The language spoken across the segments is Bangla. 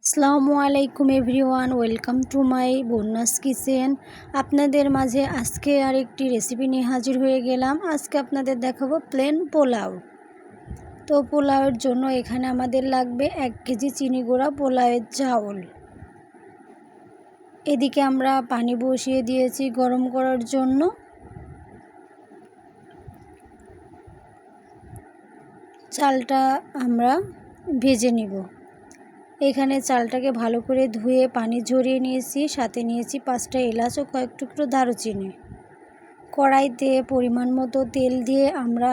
আসসালামু আলাইকুম everyone, welcome to my Bonya's kitchen. আপনাদের মাঝে আজকে আরেকটি রেসিপি নিয়ে হাজির হয়ে গেলাম। আজকে আপনাদের দেখাবো প্লেন পোলাও। তো পোলাওয়ের জন্য এখানে আমাদের লাগবে 1 কেজি চিনি গুঁড়া পোলাওয়ের চাউল। এদিকে আমরা পানি বসিয়ে দিয়েছি গরম করার জন্য। চালটা আমরা ভেজে নিব। এখানে চালটাকে ভালো করে ধুয়ে পানি ঝরিয়ে নিয়েছি, সাথে নিয়েছি 5টা এলাচ ও কয়েক টুকরো দারুচিনি। কড়াইতে পরিমাণ মতো তেল দিয়ে আমরা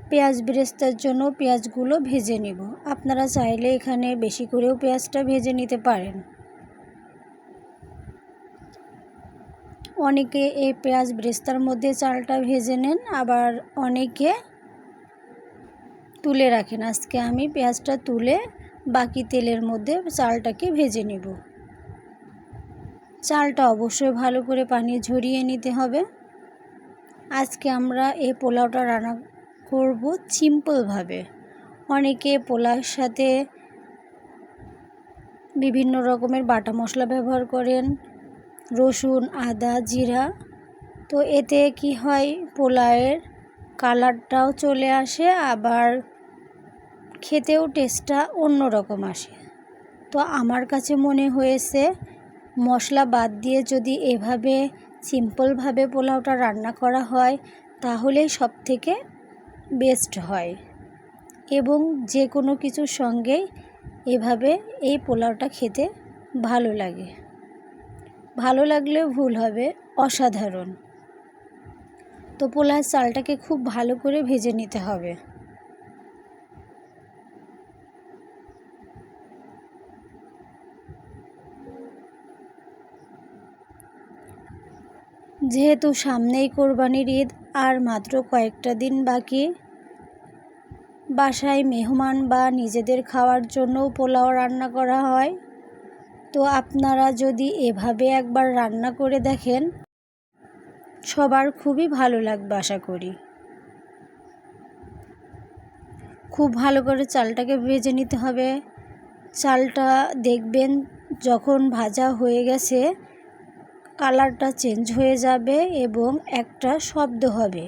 পেঁয়াজ বেরেস্তার জন্য পেঁয়াজগুলো ভেজে নিব। আপনারা চাইলে এখানে বেশি করেও পেঁয়াজটা ভেজে নিতে পারেন। অনেকে এই পেঁয়াজ বেরেস্তার মধ্যে চালটা ভেজে নেন, আবার অনেকে তুলে রাখেন। আজকে আমি পেঁয়াজটা তুলে বাকি তেলের মধ্যে চালটাকে ভেজে নিব। চালটা অবশ্যই ভালো করে পানি ঝরিয়ে নিতে হবে। আজকে আমরা এই পোলাওটা রান্না করব সিম্পলভাবে। অনেকে পোলাওর সাথে বিভিন্ন রকমের বাটা মশলা ব্যবহার করেন, রসুন, আদা, জিরা। তো এতে কি হয়, পোলাওয়ের কালারটাও চলে আসে, আবার খেতেও টেস্টটা অন্যরকম আসে। তো আমার কাছে মনে হয়েছে মশলা বাদ দিয়ে যদি এভাবে সিম্পলভাবে পোলাওটা রান্না করা হয় তাহলেই সবথেকে বেস্ট হয়, এবং যে কোনো কিছুর সঙ্গেই এভাবে এই পোলাওটা খেতে ভালো লাগে। ভালো লাগলেও ভুল হবে, অসাধারণ। তো পোলাওর চালটাকে খুব ভালো করে ভেজে নিতে হবে। যেহেতু সামনেই কোরবানির ঈদ, আর মাত্র কয়েকটা দিন বাকি, বাসায় মেহমান বা নিজেদের খাওয়ার জন্যও পোলাও রান্না করা হয়। তো আপনারা যদি এভাবে একবার রান্না করে দেখেন, সবার খুবই ভালো লাগবে আশা করি। খুব ভালো করে চালটাকে ভেজে নিতে হবে। চালটা দেখবেন যখন ভাজা হয়ে গেছে কালারটা চেঞ্জ হয়ে যাবে এবং একটা শব্দ হবে,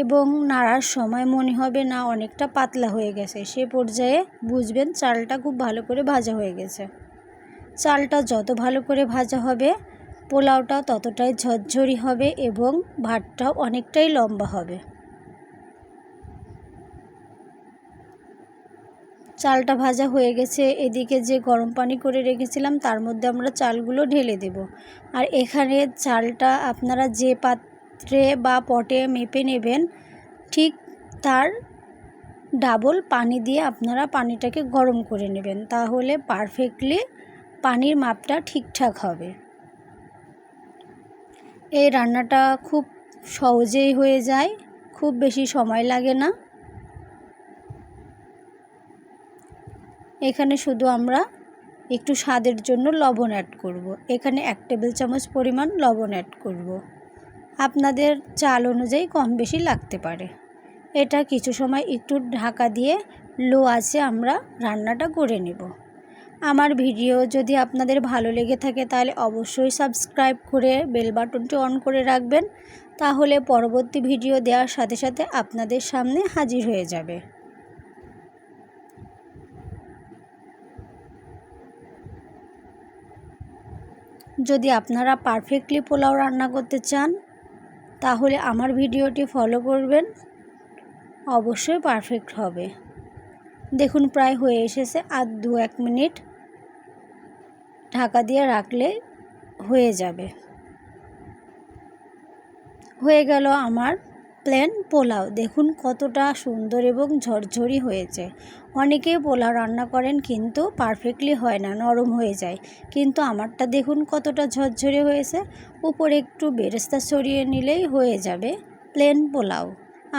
এবং নাড়ার সময় মনে হবে না অনেকটা পাতলা হয়ে গেছে। সে পর্যায়ে বুঝবেন চালটা খুব ভালো করে ভাজা হয়ে গেছে। চালটা যত ভালো করে ভাজা হবে পোলাওটা ততটাই ঝরঝরি হবে এবং ভাতটাও অনেকটাই লম্বা হবে। চালটা ভাজা হয়ে গেছে। এদিকে যে গরম পানি করে রেখেছিলাম তার মধ্যে আমরা চালগুলো ঢেলে দেব। আর এখানে চালটা আপনারা যে পাত্রে বা পটে মেপে নেবেন, ঠিক তার ডাবল পানি দিয়ে আপনারা পানিটাকে গরম করে নেবেন, তাহলে পারফেক্টলি পানির মাপটা ঠিকঠাক হবে। এই রান্নাটা খুব সহজেই হয়ে যায়, খুব বেশি সময় লাগে না। এখানে শুধু আমরা একটু স্বাদের জন্য লবণ অ্যাড করব। এখানে 1 টেবিল চামচ পরিমাণ লবণ অ্যাড করব। আপনাদের চাল অনুযায়ী কম বেশি লাগতে পারে। এটা কিছু সময় একটু ঢাকা দিয়ে লো আঁচে আমরা রান্নাটা করে নেব। আমার ভিডিও যদি আপনাদের ভালো লেগে থাকে তাহলে অবশ্যই সাবস্ক্রাইব করে বেল বাটনটি অন করে রাখবেন, তাহলে পরবর্তী ভিডিও দেওয়ার সাথে সাথে আপনাদের সামনে হাজির হয়ে যাবে। যদি আপনারা পারফেক্টলি পোলাও রান্না করতে চান তাহলে আমার ভিডিওটি ফলো করবেন, অবশ্যই পারফেক্ট হবে। দেখুন প্রায় হয়ে এসেছে, আর 2-1 মিনিট ঢাকা দিয়ে রাখলে হয়ে যাবে। হয়ে গেল আমার প্লেন পোলাও। দেখুন কতটা সুন্দর এবং ঝরঝরি হয়েছে। অনেকে পোলাও রান্না করেন কিন্তু পারফেক্টলি হয় না, নরম হয়ে যায়, কিন্তু আমারটা দেখুন কতটা ঝরঝরে হয়েছে। উপরে একটু বেরেস্তা ছড়িয়ে নিলেই হয়ে যাবে প্লেন পোলাও।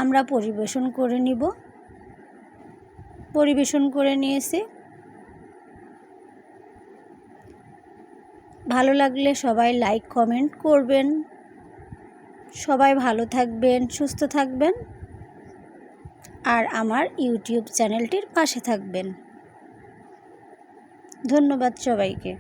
আমরা পরিবেশন করে নিব। পরিবেশন করে নিয়েছি। ভালো লাগলে সবাই লাইক কমেন্ট করবেন। সবাই ভালো থাকবেন, সুস্থ থাকবেন, আর আমার ইউটিউব চ্যানেলটির পাশে থাকবেন। ধন্যবাদ সবাইকে।